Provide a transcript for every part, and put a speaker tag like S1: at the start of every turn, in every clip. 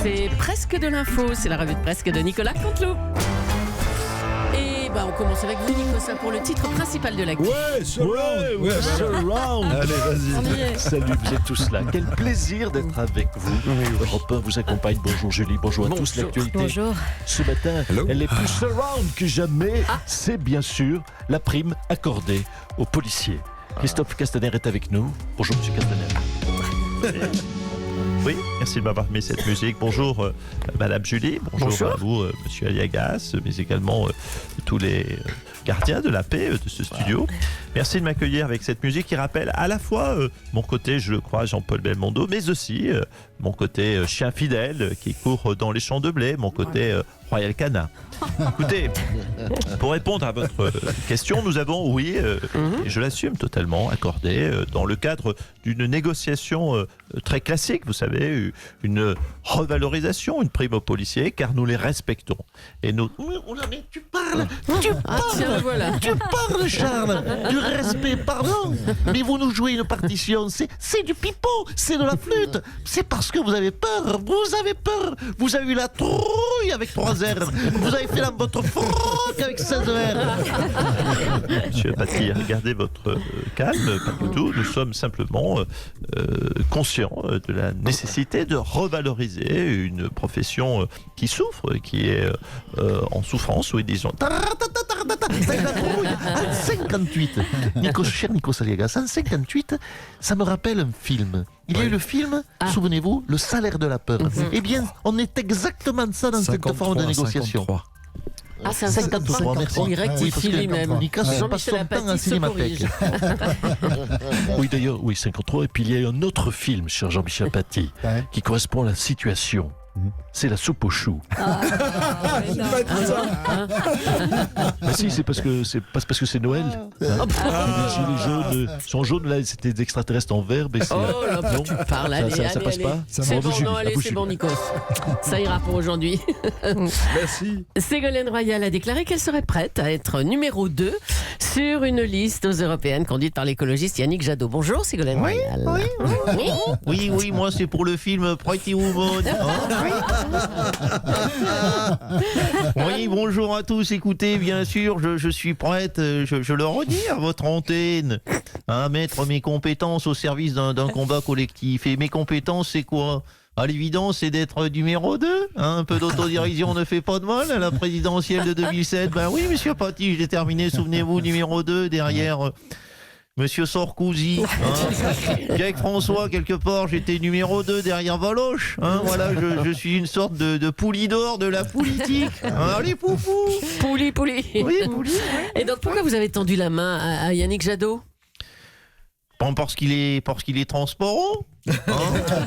S1: C'est presque de l'info, c'est la revue de presque de Nicolas Canteloup. Et on commence avec vous, Nicolas, pour le titre principal de l'actu.
S2: Ouais, surround.
S3: Allez,
S1: On y
S3: vas-y.
S1: est.
S3: Salut, vous êtes tous là. Quel plaisir d'être avec vous. Europe 1 vous accompagne. Bonjour Julie, bonjour à tous. L'actualité
S1: Bonjour.
S3: ce matin,
S2: Hello.
S3: elle est plus surround que jamais. C'est bien sûr la prime accordée aux policiers. Christophe Castaner est avec nous. Bonjour Monsieur Castaner.
S4: Oui, merci de m'avoir mis cette musique. Bonjour Madame Julie, bonjour à vous Monsieur Aliagas, mais également tous les gardiens de la paix de ce studio. Merci de m'accueillir avec cette musique qui rappelle à la fois mon côté, je le crois, Jean-Paul Belmondo, mais aussi mon côté chien fidèle qui court dans les champs de blé, mon côté Royal Canin. Écoutez, pour répondre à votre question, nous avons, oui, et je l'assume totalement, accordé dans le cadre d'une négociation très classique, vous savez, une revalorisation, une prime aux policiers, car nous les respectons. Et nous...
S3: Oh là, mais tu parles,
S1: Tiens, le voilà.
S3: tu parles, Charles, du respect, pardon. Mais vous nous jouez une partition, c'est du pipeau, c'est de la flûte. C'est parce que vous avez peur, vous avez eu la trouille avec 3 R, vous avez fait votre froc avec 16 R.
S4: Monsieur Paty, gardez votre calme, pas du tout. Nous sommes simplement conscients de la nécessité de revaloriser une profession qui souffre, qui est en souffrance, oui, disons.
S3: C'est la trouille. En 58, cher Nico Aliagas, en 58, ça me rappelle un film. Il y a eu le film, souvenez-vous, Le salaire de la peur. Eh bien, on est exactement ça dans cette forme de négociation.
S2: 53.
S1: Ah, c'est un
S3: 53, merci.
S1: Il rectifie lui-même.
S3: Nicolas se passe
S1: Jean-Michel
S3: son temps en
S1: Apathy se
S3: cinémathèque.
S1: corrige.
S3: Oui, d'ailleurs, oui, 53. Et puis il y a un autre film, cher Jean-Michel Apathy,
S2: Ouais.
S3: qui correspond à la situation. C'est La soupe aux choux. Bah si, c'est parce que c'est Noël. Hein. Les gilets jaunes sont jaunes, là, c'était des extraterrestres en vert. Mais c'est,
S1: Oh là,
S3: non,
S1: tu parles, allez,
S3: ça
S1: allez,
S3: passe
S1: allez.
S3: pas.
S2: Ça
S1: C'est
S2: va,
S1: bon,
S3: Julie,
S1: non, allez,
S3: à vous,
S1: c'est bon,
S3: Julie.
S1: Nikos. Ça ira pour aujourd'hui.
S2: Merci.
S1: Ségolène Royal a déclaré qu'elle serait prête à être numéro 2 sur une liste aux européennes conduite par l'écologiste Yannick Jadot. Bonjour Ségolène Royal.
S4: Oui, moi c'est pour le film Pretty Woman. Oui, bonjour à tous. Écoutez, bien sûr, je suis prête, je le redis à votre antenne, à mettre mes compétences au service d'un combat collectif. Et mes compétences, c'est quoi ? À l'évidence, c'est d'être numéro 2. Un peu d'autodérision ne fait pas de mal. À la présidentielle de 2007, ben oui, monsieur Paty, je l'ai terminé, souvenez-vous, numéro 2 derrière... Monsieur Sarkozy, Puis avec François, quelque part, j'étais numéro 2 derrière Valoche. Voilà, je suis une sorte de poulidor de la politique. Allez, poufou.
S1: Pouli.
S4: Oui, pouli.
S1: Et donc pourquoi vous avez tendu la main à Yannick Jadot ?
S4: Parce qu'il est transparent.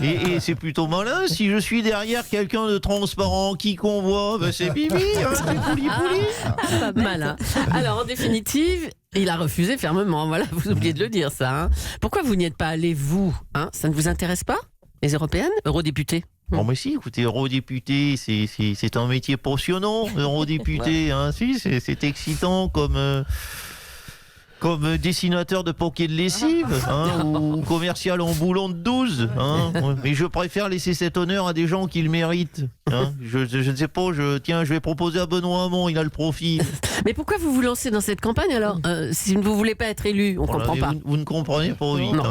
S4: Et c'est plutôt malin. Si je suis derrière quelqu'un de transparent, qui qu'on voit, ben c'est Bibi. C'est pouli.
S1: Malin. Alors en définitive, il a refusé fermement. Voilà, vous oubliez de le dire ça. Pourquoi vous n'y êtes pas allé, vous ? Ça ne vous intéresse pas, les européennes, eurodéputés ?
S4: Bon, mais si, écoutez, eurodéputé, c'est un métier passionnant. Eurodéputé, si, c'est excitant comme dessinateur de poquets de lessive, ou commercial en boulon de 12. Mais je préfère laisser cet honneur à des gens qui le méritent. Je ne sais pas, je vais proposer à Benoît Hamon, il a le profil.
S1: Mais pourquoi vous vous lancez dans cette campagne alors si vous ne voulez pas être élu, on ne comprend pas.
S4: Vous ne comprenez pas vite.
S1: Non.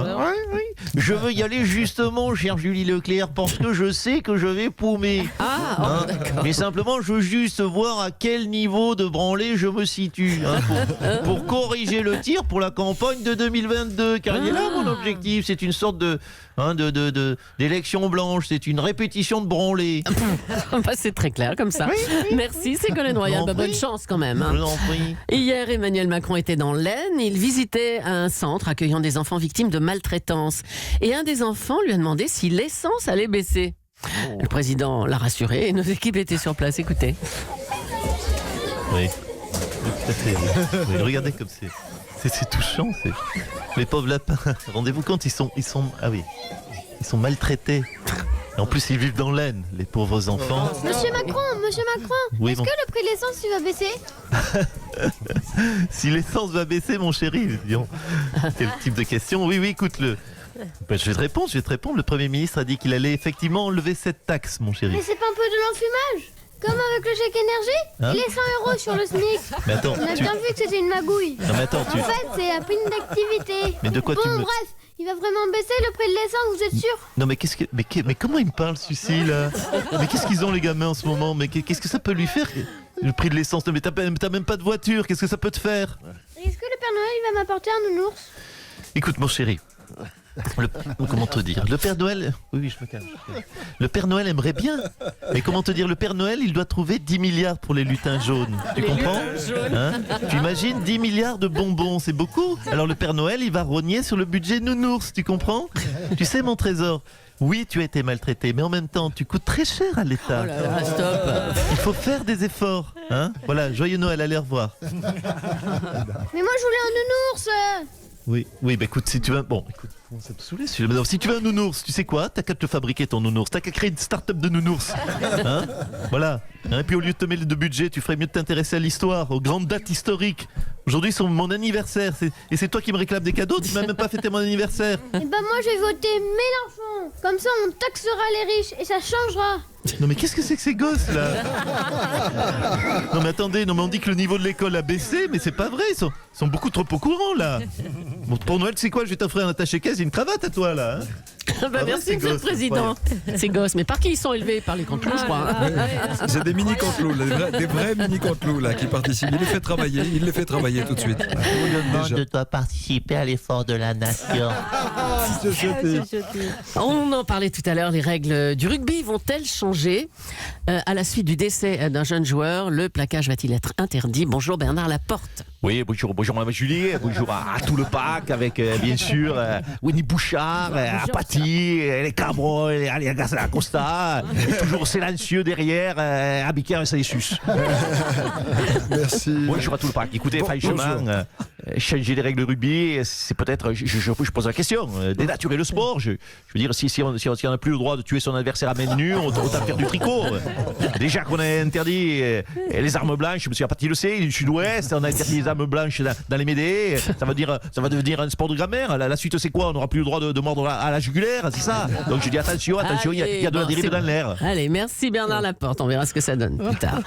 S4: Oui. Je veux y aller justement, chère Julie Leclerc, parce que je sais que je vais paumer.
S1: D'accord.
S4: Mais simplement, je veux juste voir à quel niveau de branlée je me situe, pour corriger le tir pour la campagne de 2022. Car il est là mon objectif, c'est une sorte d'élection blanche, c'est une répétition de branlée.
S1: C'est très clair comme ça. Merci Ségolène Royal, bonne chance quand même.
S4: Je vous en prie.
S1: Hier, Emmanuel Macron était dans l'Aisne. Il visitait un centre accueillant des enfants victimes de maltraitance. Et un des enfants lui a demandé si l'essence allait baisser. Le président l'a rassuré et nos équipes étaient sur place. Écoutez.
S4: Oui, tout à fait. Oui, regardez comme c'est touchant. Les pauvres lapins, rendez-vous compte, ils sont maltraités. Et en plus, ils vivent dans l'Aisne, les pauvres enfants.
S5: Monsieur Macron,
S4: Oui,
S5: est-ce que le prix de l'essence il va baisser ?
S4: Si l'essence va baisser, mon chéri, disons. Quel type de question ? Oui, écoute-le. Ben, je vais te répondre. Le Premier ministre a dit qu'il allait effectivement enlever cette taxe, mon chéri.
S5: Mais c'est pas un peu de l'enfumage? Comme avec le chèque énergie?
S4: Hein?
S5: Et les 100 € sur le SMIC?
S4: Mais attends,
S5: On a bien vu que c'était une magouille.
S4: Non mais attends,
S5: En fait, c'est la prime d'activité.
S4: Mais de quoi
S5: bon,
S4: tu me...
S5: bref, il va vraiment baisser le prix de l'essence, vous êtes sûr?
S4: Non mais qu'est-ce que... Mais comment il me parle, celui-ci, là? Mais qu'est-ce qu'ils ont, les gamins, en ce moment? Mais qu'est-ce que ça peut lui faire? Le prix de l'essence? Mais t'as même pas de voiture, qu'est-ce que ça peut te faire?
S5: Est-ce que le Père Noël il va m'apporter un nounours?
S4: Écoute, mon chéri. Comment te dire? Le Père Noël... Oui, je me calme. Le Père Noël aimerait bien. Mais comment te dire? Le Père Noël, il doit trouver 10 milliards pour les lutins jaunes. Tu comprends? Hein? Tu imagines 10 milliards de bonbons, c'est beaucoup. Alors le Père Noël, il va rogner sur le budget nounours, tu comprends? Tu sais, mon trésor, oui, tu as été maltraité, mais en même temps, tu coûtes très cher à l'État.
S1: Oh là là, stop.
S4: Il faut faire des efforts. Hein? Voilà, joyeux Noël, allez, au revoir.
S5: Mais moi je voulais un nounours.
S4: Oui, bah écoute, si tu veux... Bon, écoute, ça me saoulait celui-là. Non, si tu veux un nounours, tu sais quoi? T'as qu'à te fabriquer ton nounours. T'as qu'à créer une start-up de nounours. Hein? Voilà. Hein, et puis au lieu de te mettre de budget, tu ferais mieux de t'intéresser à l'histoire, aux grandes dates historiques. Aujourd'hui, c'est mon anniversaire. Et c'est toi qui me réclames des cadeaux? Tu m'as même pas fêté mon anniversaire.
S5: Et ben moi je vais voter Mélenchon. Comme ça on taxera les riches et ça changera.
S4: Non mais qu'est-ce que c'est que ces gosses là? Non mais attendez, non mais on dit que le niveau de l'école a baissé, mais c'est pas vrai, ils sont beaucoup trop au courant là. Bon, pour Noël, tu sais quoi, je vais t'offrir un attaché-caisse et une cravate à toi là. Hein?
S1: Bah, merci, Monsieur le Président. Ces gosses, mais par qui ils sont élevés? Par les cantelous, je crois. Hein.
S2: C'est des mini cantelous, des vrais mini cantelous là qui participent. Il les fait travailler tout de suite.
S3: On vous demande de toi participer à l'effort de la nation.
S1: On en parlait tout à l'heure, les règles du rugby vont-elles changer à la suite du décès d'un jeune joueur? Le plaquage va-t-il être interdit? Bonjour Bernard Laporte.
S6: Oui, bonjour Madame Julie, bonjour à tout le pack avec bien sûr Winnie Bouchard, Apathy, les Cabros, les Aliagas Acosta, et toujours silencieux derrière, Abiker et Saïsus.
S2: Merci.
S6: Bonjour à tout le pack. Écoutez, franchement, changer les règles de rugby, c'est peut-être, je pose la question, dénaturer le sport. Je veux dire, si on n'a plus le droit de tuer son adversaire à main nue, autant faire du tricot. Déjà qu'on a interdit les armes blanches, monsieur Apathy le sait, du sud-ouest, on a interdit les armes blanches dans les médés, ça va devenir un sport de grammaire. La suite, c'est quoi? On n'aura plus le droit de mordre à la jugulaire, c'est ça? Donc je dis attention, il y a de la dérive dans l'air.
S1: Allez, merci Bernard Laporte, on verra ce que ça donne plus tard.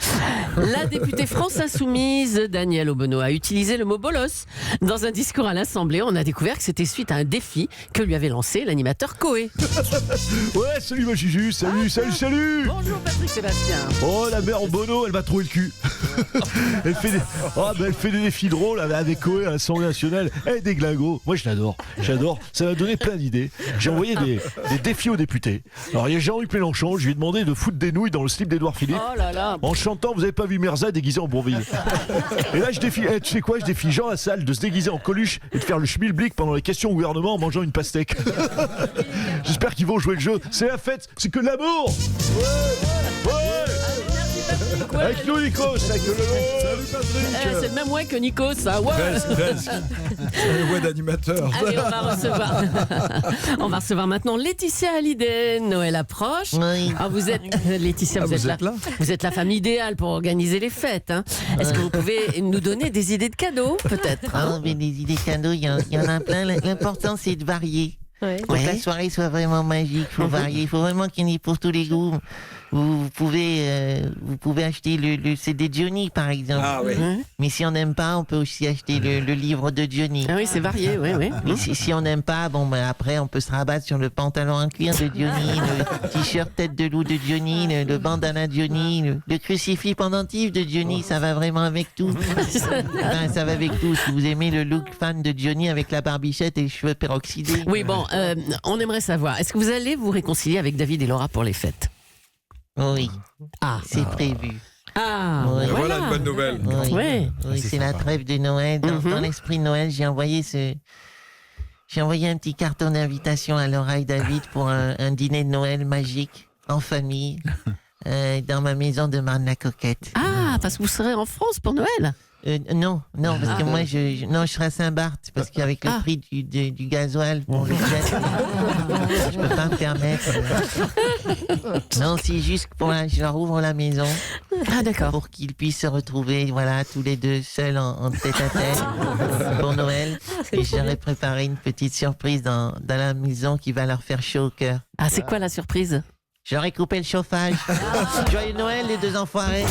S1: La députée France Insoumise, Danielle Obono, a utilisé le mot bolos dans un discours à l'Assemblée. On a découvert que c'était suite à un défi que lui avait lancé l'animateur Coé.
S2: Ouais, salut ma Juju, salut.
S1: Bonjour Patrick Sébastien.
S2: Oh, la mère Bono, elle m'a trouvé le cul. Elle fait des défis drôles avec Coé à l'Assemblée nationale. Elle est des glingos. Moi, je l'adore. Ça m'a donné plein d'idées. J'ai envoyé des défis aux députés. Alors, il y a Jean-Luc Mélenchon. Je lui ai demandé de foutre des nouilles dans le slip d'Édouard Philippe.
S1: Oh là là.
S2: En chantant, vous avez pas vu Mirza déguisé en Bourville. Et là, je défie, tu sais quoi, je défie Jean Lassalle de se déguiser en Coluche et de faire le schmilblick pendant les questions au gouvernement en mangeant une pastèque. J'espère qu'ils vont jouer le jeu. C'est la fête, c'est que de l'amour. Ouais. Avec nous, Nikos. Salut Patrick.
S1: C'est le même ouais que Nico, ça. Ouais.
S2: Presque. C'est le ouais d'animateur.
S1: Allez, on va recevoir maintenant Laetitia Hallyday. Noël approche.
S3: Oui.
S1: Ah, vous êtes Laetitia, vous êtes là. Vous êtes la femme idéale pour organiser les fêtes. Hein. Est-ce que vous pouvez nous donner des idées de cadeaux, peut-être?
S3: Ah, mais des idées cadeaux, il y en a plein. L'important, c'est de varier. Pour que la soirée soit vraiment magique, il faut varier. Il faut vraiment qu'il y en ait pour tous les goûts. Vous pouvez acheter le CD de Johnny, par exemple.
S2: Ah oui.
S3: Mais si on n'aime pas, on peut aussi acheter le livre de Johnny.
S1: Ah oui, c'est varié, oui.
S3: Mais si on n'aime pas, après, on peut se rabattre sur le pantalon en cuir de Johnny, le t-shirt tête de loup de Johnny, le bandana de Johnny, le crucifix pendentif de Johnny. Ça va vraiment avec tout. Enfin, ça va avec tout. Si vous aimez le look fan de Johnny avec la barbichette et les cheveux peroxydés.
S1: Oui, bon, on aimerait savoir, est-ce que vous allez vous réconcilier avec David et Laura pour les fêtes?
S3: Oui,
S1: Ah,
S3: c'est prévu.
S1: ah,
S3: Oui.
S2: Voilà une bonne nouvelle.
S3: Oui, c'est la trêve de Noël. Dans l'esprit de Noël, j'ai envoyé un petit carton d'invitation à Laura et David pour un dîner de Noël magique, en famille, dans ma maison de Marne-la-Coquette.
S1: Ah, parce que vous serez en France pour Noël?
S3: Non, parce que moi, je serai à Saint-Barth, parce qu'avec le prix du gasoil pour le jet, je peux pas me permettre. Non, c'est juste que je leur ouvre la maison
S1: Ah d'accord.
S3: pour qu'ils puissent se retrouver, voilà, tous les deux seuls en tête à tête pour Noël. Et j'aurais préparé une petite surprise dans la maison qui va leur faire chaud au cœur.
S1: Ah c'est quoi la surprise?
S3: J'aurais coupé le chauffage. Joyeux Noël, les deux enfoirés.